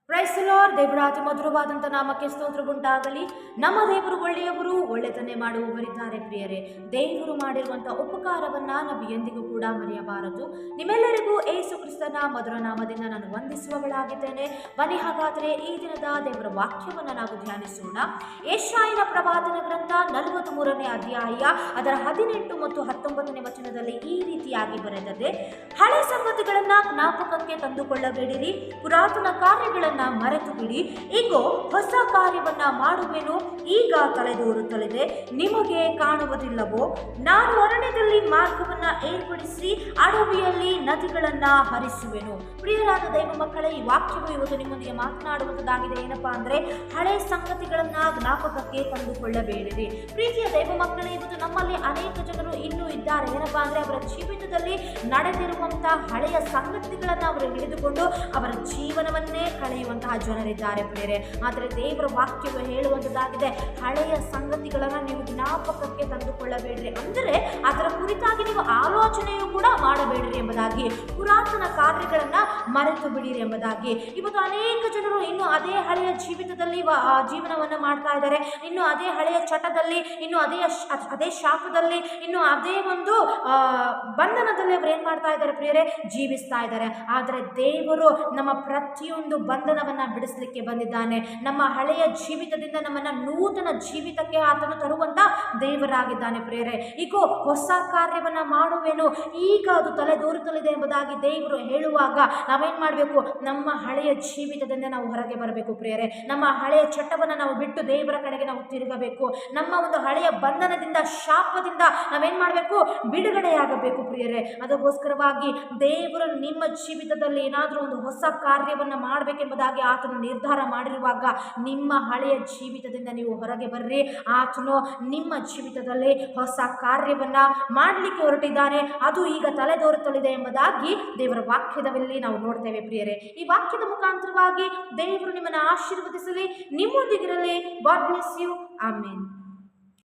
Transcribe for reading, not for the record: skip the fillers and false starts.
Price the lord. ದೇವರ ಅತಿ ಮಧುರವಾದಂಥ ನಾಮಕ್ಕೆ ಸ್ತೋತ್ರವುಂಟಾಗಲಿ. ನಮ್ಮ ದೇವರು ಒಳ್ಳೆಯವರು, ಒಳ್ಳೆತನೆ ಮಾಡುವವರಿದ್ದಾರೆ ಪ್ರಿಯರೇ. ದೇವರು ಮಾಡಿರುವಂಥ ಉಪಕಾರವನ್ನ ನಾವು ಎಂದಿಗೂ ಕೂಡ ಮರೆಯಬಾರದು. ನಿಮ್ಮೆಲ್ಲರಿಗೂ ಯೇಸು ಕ್ರಿಸ್ತನ ಮಧುರ ನಾಮದಿಂದ ನಾನು ವಂದಿಸುವವಳಾಗಿದ್ದೇನೆ. ಬನ್ನಿ ಹಾಗಾದರೆ ಈ ದಿನದ ದೇವರ ವಾಕ್ಯವನ್ನು ನಾವು ಧ್ಯಾನಿಸೋಣ. ಯೆಶಾಯನ ಪ್ರವಾದನ ಗ್ರಂಥ 43ನೇ ಅಧ್ಯಾಯ ಅದರ 18 ಮತ್ತು 19ನೇ ವಚನದಲ್ಲಿ ಈ ರೀತಿಯಾಗಿ ಬರೆದಿದೆ. ಹಳೆ ಸಂಗತಿಗಳನ್ನ ಜ್ಞಾಪಕಕ್ಕೆ ತಂದುಕೊಳ್ಳಬೇಡಿರಿ, ಪುರಾತನ ಕಾರ್ಯಗಳನ್ನು ಮರೆತು ಬಿಡಿ. ಈಗೋ ಹೊಸ ಕಾರ್ಯವನ್ನ ಮಾಡುವೆನು, ಈಗ ತಲೆದೋರುತ್ತಲಿದೆ, ನಿಮಗೆ ಕಾಣುವುದಿಲ್ಲವೋ? ನಾನು ಅರಣ್ಯದಲ್ಲಿ ಮಾರ್ಗವನ್ನ ಏರ್ಪಡಿಸಿ ಅಡವಿಯಲ್ಲಿ ನದಿಗಳನ್ನ ಹರಿಸುವೆನು. ಪ್ರಿಯರಾದ ದೈವ ಮಕ್ಕಳೇ, ಈ ವಾಕ್ಯವು ಇವತ್ತು ನಿಮ್ಮೊಂದಿಗೆ ಮಾತನಾಡುವುದಾಗಿದೆ. ಏನಪ್ಪಾ ಅಂದ್ರೆ, ಹಳೆ ಸಂಗತಿಗಳನ್ನ ಜ್ಞಾಪಕಕ್ಕೆ ತಂದುಕೊಳ್ಳಬೇಡಿರಿ. ಪ್ರೀತಿಯ ದೈವ ಮಕ್ಕಳೇ, ಇವತ್ತು ನಮ್ಮಲ್ಲಿ ಅನೇಕ ಜನರು ಇನ್ನೂ ಇದ್ದಾರೆ. ಏನಪ್ಪಾ ಅಂದ್ರೆ, ಅವರ ಜೀವಿತದಲ್ಲಿ ನಡೆದಿರುವಂತಹ ಹಳೆಯ ಸಂಗತಿಗಳನ್ನ ಅವರು ಹಿಡಿದುಕೊಂಡು ಅವರ ಜೀವನವನ್ನೇ ಕಳೆಯುವಂತಹ ಜನರಿದ್ದಾರೆ ಪ್ರಿಯರೇ. ಆದರೆ ದೇವರ ವಾಕ್ಯವು ಹೇಳುವಂಥದ್ದಾಗಿದೆ, ಹಳೆಯ ಸಂಗತಿಗಳನ್ನ ನೀವು ಜ್ಞಾಪಕಕ್ಕೆ ತಂದುಕೊಳ್ಳಬೇಡ್ರಿ, ಅಂದರೆ ಅದರ ಕುರಿತಾಗಿ ನೀವು ಆಲೋಚನೆಯೂ ಕೂಡ ಮಾಡಬೇಡ್ರಿ ಎಂಬುದಾಗಿ, ಪುರಾತನ ಕಾರ್ಯಗಳನ್ನ ಮರೆತು ಬಿಡಿರಿ ಎಂಬುದಾಗಿ. ಇವತ್ತು ಅನೇಕ ಜನರು ಇನ್ನು ಅದೇ ಹಳೆಯ ಜೀವಿತದಲ್ಲಿ ಜೀವನವನ್ನು ಮಾಡ್ತಾ ಇದ್ದಾರೆ. ಇನ್ನು ಅದೇ ಹಳೆಯ ಚಟದಲ್ಲಿ, ಇನ್ನು ಅದೇ ಶಾಪದಲ್ಲಿ, ಇನ್ನು ಅದೇ ಒಂದು ಬಂಧನದಲ್ಲಿ ಅವರು ಏನ್ ಮಾಡ್ತಾ ಇದ್ದಾರೆ ಪ್ರಿಯರೇ, ಜೀವಿಸ್ತಾ ಇದ್ದಾರೆ. ಆದರೆ ದೇವರು ನಮ್ಮ ಪ್ರತಿಯೊಂದು ಬಂಧನವನ್ನ ಬಿಡಿಸಲಿಕ್ಕೆ ಬಂದಿದ್ದಾನೆ. ನಮ್ಮ ಹಳೆಯ ಜೀವಿತದಿಂದ ನಮ್ಮನ್ನ ನೂತನ ಜೀವಿತಕ್ಕೆ ಆತನು ತರುವಂತ ದೇವರಾಗಿದ್ದಾನೆ ಪ್ರಿಯರೇ. ಈಗೋ ಹೊಸ ಕಾರ್ಯವನ್ನ ಮಾಡುವೆನು, ಈಗ ಅದು ತಲೆದೋರುತ್ತಲಿದೆ ಎಂಬುದಾಗಿ ದೇವರು ಹೇಳುವಾಗ ನಾವೇನ್ ಮಾಡಬೇಕು? ನಮ್ಮ ಹಳೆಯ ಜೀವಿತದಿಂದ ನಾವು ಹೊರಗೆ ಬರಬೇಕು ಪ್ರಿಯರೇ. ನಮ್ಮ ಹಳೆಯ ಚಟವನ್ನ ನಾವು ಬಿಟ್ಟು ದೇವರ ಕಡೆಗೆ ನಾವು ತಿರುಗಬೇಕು. ನಮ್ಮ ಒಂದು ಹಳೆಯ ಬಂಧನದಿಂದ, ಶಾಪದಿಂದ ನಾವೇನ್ ಮಾಡಬೇಕು? ಬಿಡುಗಡೆಯಾಗಬೇಕು ಪ್ರಿಯರೇ. ಅದಕ್ಕೋಸ್ಕರವಾಗಿ ದೇವರು ನಿಮ್ಮ ಜೀವಿತದಲ್ಲಿ ಏನಾದರೂ ಒಂದು ಹೊಸ ಕಾರ್ಯವನ್ನ ಮಾಡಬೇಕೆಂಬುದಾಗಿ ಆತನು ನಿರ್ಧಾರ ಮಾಡಿರುವಾಗ ನಿಮ್ಮ ಹಳೆಯ ಜೀವಿತದಿಂದ ನೀವು ಹೊರಗೆ ಬರ್ರಿ. ಆತನು ನಿಮ್ಮ ಜೀವಿತದಲ್ಲಿ ಹೊಸ ಕಾರ್ಯವನ್ನ ಮಾಡಲಿಕ್ಕೆ ಹೊರಟಿದ್ದಾನೆ. ಅದು ಈಗ ತಲೆದೋರುತ್ತಲಿದೆ ಎಂಬುದಾಗಿ ದೇವರ ವಾಕ್ಯದಲ್ಲಿ ನಾವು ನೋಡ್ತೇವೆ ಪ್ರಿಯರೇ. ಈ ವಾಕ್ಯದ ಮುಖಾಂತರವಾಗಿ ದೇವರು ನಿಮ್ಮನ್ನು ಆಶೀರ್ವದಿಸಲಿ, ನಿಮ್ಮೊಂದಿಗಿರಲಿ. God bless you. ಆಮೆನ್.